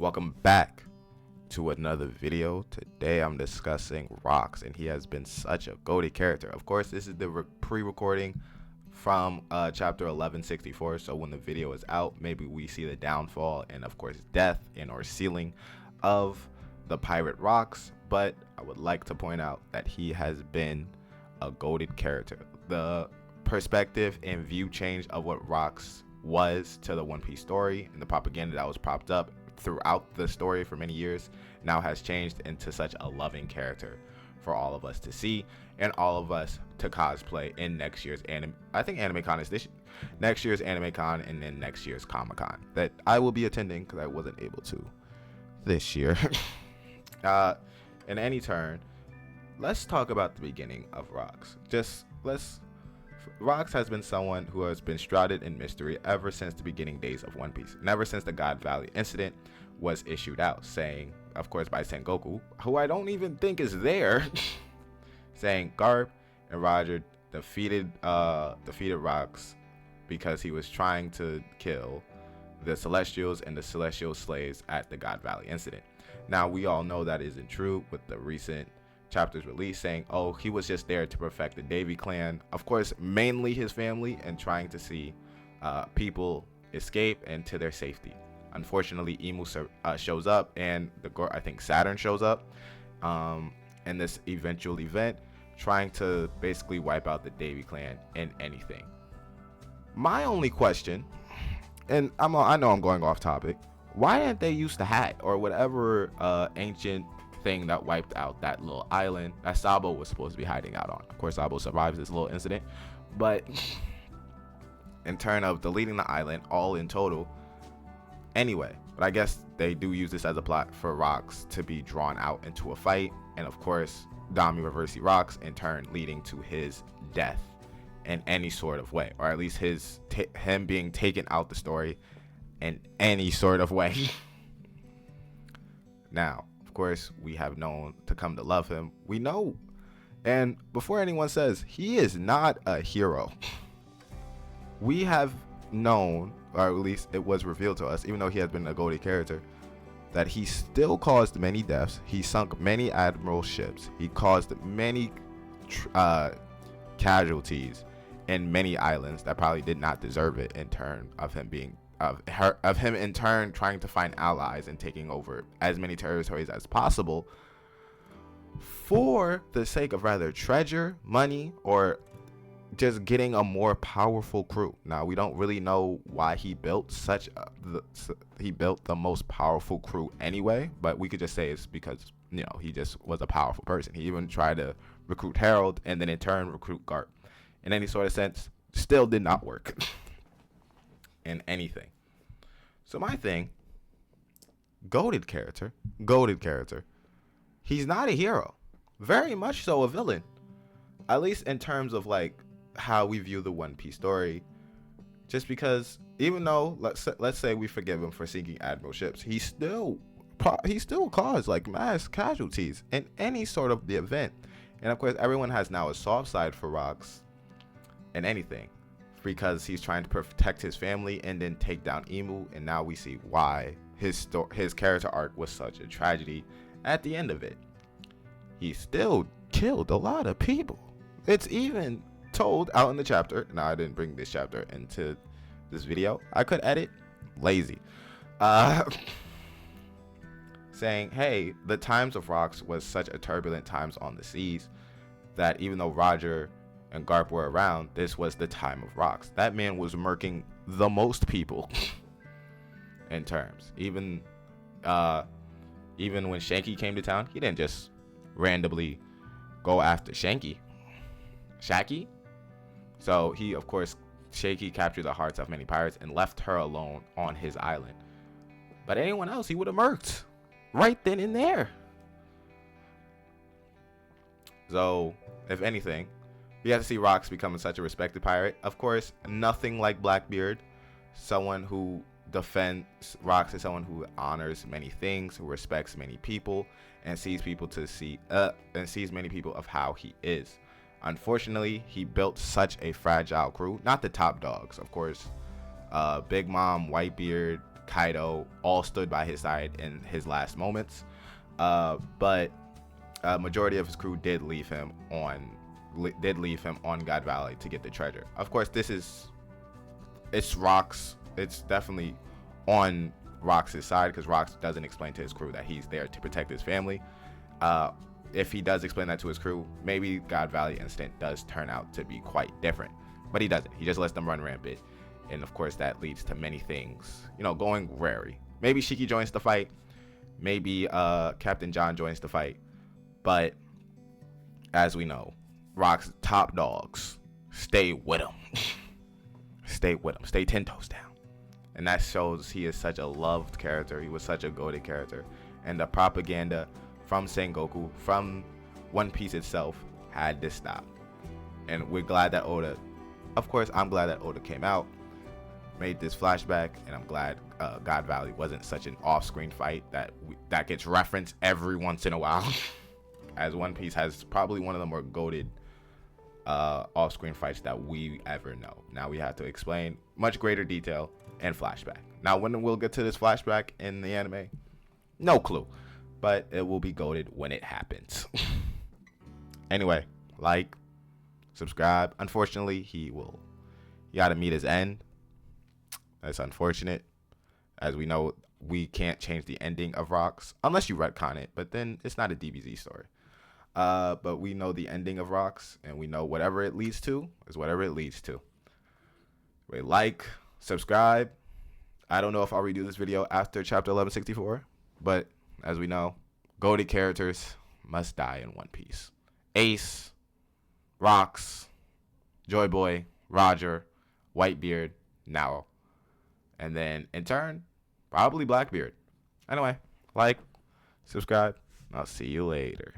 Welcome back to another video. Today I'm discussing Rocks, and he has been such a goated character. Of course, this is the pre-recording from chapter 1164, so when the video is out, maybe we see the downfall and of course death and or sealing of the pirate Rocks. But I would like to point out that he has been a goated character. The perspective and view change of what Rocks was to the One Piece story and the propaganda that was propped up throughout the story for many years now has changed into such a loving character for all of us to see and all of us to cosplay in next year's AnimeCon is next year's AnimeCon and then next year's Comic-Con that I will be attending because I wasn't able to this year. In any turn, let's talk about the beginning of Rocks. Rocks has been someone who has been shrouded in mystery ever since the beginning days of One Piece, and ever since the God Valley incident was issued out, saying, of course, by Sengoku, who I don't even think is there, saying Garp and Roger defeated Rocks because he was trying to kill the Celestials and the Celestial slaves at the God Valley incident. Now, we all know that isn't true with the recent chapters released saying, oh, he was just there to perfect the Davy clan, of course mainly his family, and trying to see people escape and to their safety. Unfortunately, Imu shows up, and I think Saturn shows up in this eventual event, trying to basically wipe out the Davy clan and anything. My only question, and I know I'm going off topic, why didn't they use the hat or whatever ancient thing that wiped out that little island that Sabo was supposed to be hiding out on? Of course, Sabo survives this little incident, but in turn of deleting the island all in total anyway. But I guess they do use this as a plot for Rocks to be drawn out into a fight, and of course Dami reversing Rocks, in turn leading to his death in any sort of way, or at least him being taken out the story in any sort of way. Now, of course, we have known to come to love him. We know, and before anyone says he is not a hero, we have known, or at least it was revealed to us, even though he has been a goated character, that he still caused many deaths. He sunk many admiral ships. He caused many casualties in many islands that probably did not deserve it, in turn of him being of him in turn trying to find allies and taking over as many territories as possible for the sake of rather treasure, money, or just getting a more powerful crew. Now, we don't really know why he built the most powerful crew anyway, but we could just say it's because, you know, he just was a powerful person. He even tried to recruit Harold and then in turn recruit Garp. In any sort of sense, still did not work in anything. So my thing, goated character. He's not a hero. Very much so a villain. At least in terms of like how we view the One Piece story. Just because even though let's say we forgive him for sinking admiral ships, he still caused like mass casualties in any sort of the event. And of course, everyone has now a soft side for Rocks in anything, because he's trying to protect his family and then take down Imu, and now we see why his character arc was such a tragedy at the end of it. He still killed a lot of people. It's even told out in the chapter. Now, I didn't bring this chapter into this video. I could edit. Lazy. Saying, hey, the times of Rocks was such a turbulent times on the seas that even though Roger and Garp were around, this was the time of Rocks. That man was murking the most people in terms. Even when Shanky came to town, he didn't just randomly go after Shanky. So he, of course, Shanky captured the hearts of many pirates and left her alone on his island. But anyone else, he would have murked right then and there. So, if anything, we have to see Rocks becoming such a respected pirate. Of course, nothing like Blackbeard. Someone who defends Rocks is someone who honors many things, who respects many people, and sees many people of how he is. Unfortunately, he built such a fragile crew. Not the top dogs, of course. Big Mom, Whitebeard, Kaido all stood by his side in his last moments. But a majority of his crew did leave him on God Valley to get the treasure. Of course, it's Rox. It's definitely on Rox's side because Rox doesn't explain to his crew that he's there to protect his family. If he does explain that to his crew, maybe God Valley incident does turn out to be quite different. But he doesn't. He just lets them run rampant. And of course, that leads to many things, going wary. Maybe Shiki joins the fight. Maybe Captain John joins the fight. But as we know, Rock's top dogs stay with him. Stay with him. Stay 10 toes down. And that shows he is such a loved character. He was such a goated character. And the propaganda from Sengoku, from One Piece itself, had to stop. And we're glad that Oda, of course, I'm glad that Oda came out, made this flashback, and I'm glad God Valley wasn't such an off-screen fight that gets referenced every once in a while. As One Piece has probably one of the more goated off-screen fights that we ever know. Now we have to explain much greater detail and flashback. Now when we'll get to this flashback in the anime, no clue. But it will be goated when it happens. Anyway, like, subscribe. Unfortunately, he got to meet his end. That's unfortunate. As we know, we can't change the ending of Rox unless you retcon it, but then it's not a DBZ story. But we know the ending of Rox, and we know whatever it leads to is whatever it leads to. Wait, like, subscribe. I don't know if I'll redo this video after chapter 1164, but as we know, goated characters must die in One Piece. Ace, Rox, Joy Boy, Roger, Whitebeard, Nao. And then, in turn, probably Blackbeard. Anyway, like, subscribe, and I'll see you later.